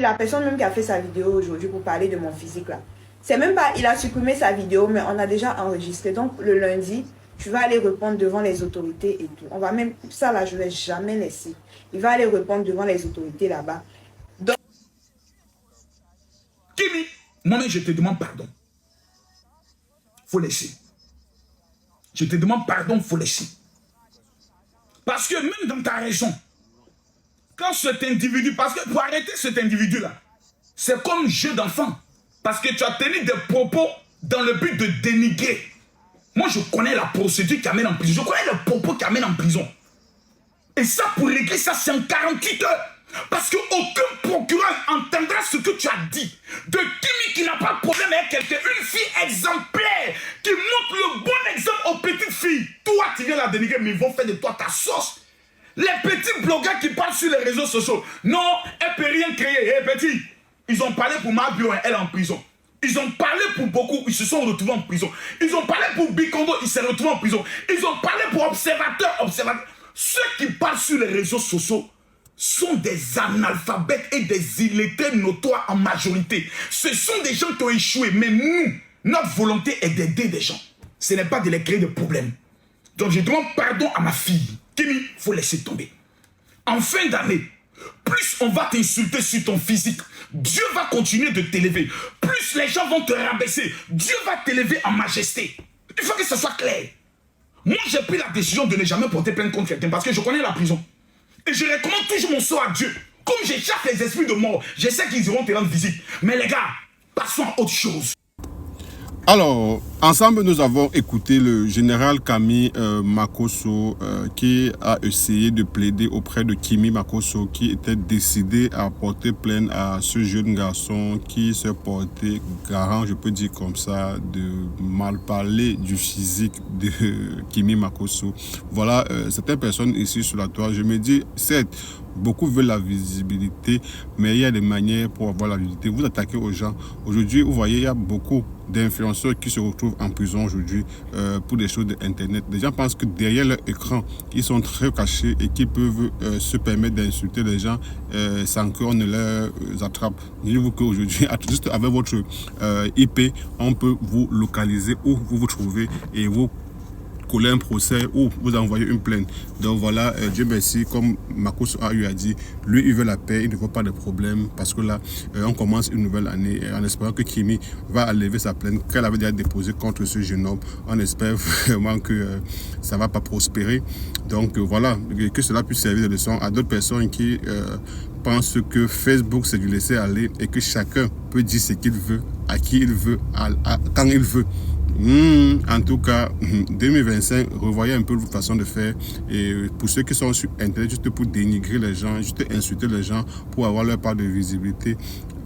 La personne même qui a fait sa vidéo aujourd'hui pour parler de mon physique là, c'est même pas, il a supprimé sa vidéo, mais on a déjà enregistré. Donc le lundi, tu vas aller répondre devant les autorités et tout. On va même, ça là, je ne vais jamais laisser. Il va aller répondre devant les autorités là-bas. Donc... Kimi, moi-même je te demande pardon. Faut laisser. Je te demande pardon, faut laisser. Parce que même dans ta raison, quand cet individu, parce que pour arrêter cet individu-là, c'est comme jeu d'enfant. Parce que tu as tenu des propos dans le but de dénigrer. Moi, je connais la procédure qui amène en prison. Je connais le propos qui amène en prison. Et ça, pour régler ça, c'est en 48 heures. Parce qu'aucun procureur entendra ce que tu as dit. De Kimi qui n'a pas de problème avec quelqu'un. Une fille exemplaire qui montre le bon exemple aux petites filles. Toi, tu viens la dénigrer, mais ils vont faire de toi ta sauce. Les petits blogueurs qui parlent sur les réseaux sociaux. Non, elle ne peut rien créer. Hé, petit, ils ont parlé pour Mabio, elle est en prison. Ils ont parlé pour beaucoup, ils se sont retrouvés en prison. Ils ont parlé pour Bikondo, ils se sont retrouvés en prison. Ils ont parlé pour observateurs. Ceux qui parlent sur les réseaux sociaux sont des analphabètes et des illettrés notoires en majorité. Ce sont des gens qui ont échoué. Mais nous, notre volonté est d'aider des gens. Ce n'est pas de les créer de problèmes. Donc je demande pardon à ma fille. Kimi, il faut laisser tomber. En fin d'année, plus on va t'insulter sur ton physique, Dieu va continuer de t'élever. Plus les gens vont te rabaisser, Dieu va t'élever en majesté. Il faut que ce soit clair. Moi, j'ai pris la décision de ne jamais porter plainte contre quelqu'un parce que je connais la prison. Et je recommande toujours mon sort à Dieu. Comme j'échappe les esprits de mort, je sais qu'ils iront te rendre visite. Mais les gars, passons à autre chose. Alors, ensemble, nous avons écouté le général Camille Makosso qui a essayé de plaider auprès de Kimi Makosso qui était décidé à porter plainte à ce jeune garçon qui se portait garant, je peux dire comme ça, de mal parler du physique de Kimi Makosso. Voilà, certaines personnes ici sur la toile, je me dis, certes, beaucoup veulent la visibilité, mais il y a des manières pour avoir la visibilité. Vous attaquez aux gens. Aujourd'hui, vous voyez, il y a beaucoup d'influenceurs qui se retrouvent en prison aujourd'hui pour des choses d'Internet. Les gens pensent que derrière leur écran, ils sont très cachés et qu'ils peuvent se permettre d'insulter les gens sans qu'on ne les attrape. Dites-vous qu'aujourd'hui, juste avec votre IP, on peut vous localiser où vous vous trouvez et vous coller un procès ou vous envoyer une plainte. Donc voilà, Dieu merci, comme Makosso a eu à dire, lui il veut la paix, il ne veut pas de problème parce que là on commence une nouvelle année en espérant que Kimi va lever sa plainte qu'elle avait déjà déposée contre ce jeune homme. On espère vraiment que ça va pas prospérer. Donc voilà, que cela puisse servir de leçon à d'autres personnes qui pensent que Facebook c'est du laisser aller et que chacun peut dire ce qu'il veut, à qui il veut, quand il veut. En tout cas, 2025, revoyez un peu votre façon de faire. Et pour ceux qui sont sur Internet, juste pour dénigrer les gens, juste insulter les gens, pour avoir leur part de visibilité,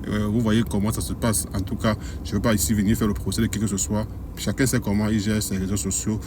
vous voyez comment ça se passe. En tout cas, je ne veux pas ici venir faire le procès de qui que ce soit. Chacun sait comment il gère ses réseaux sociaux.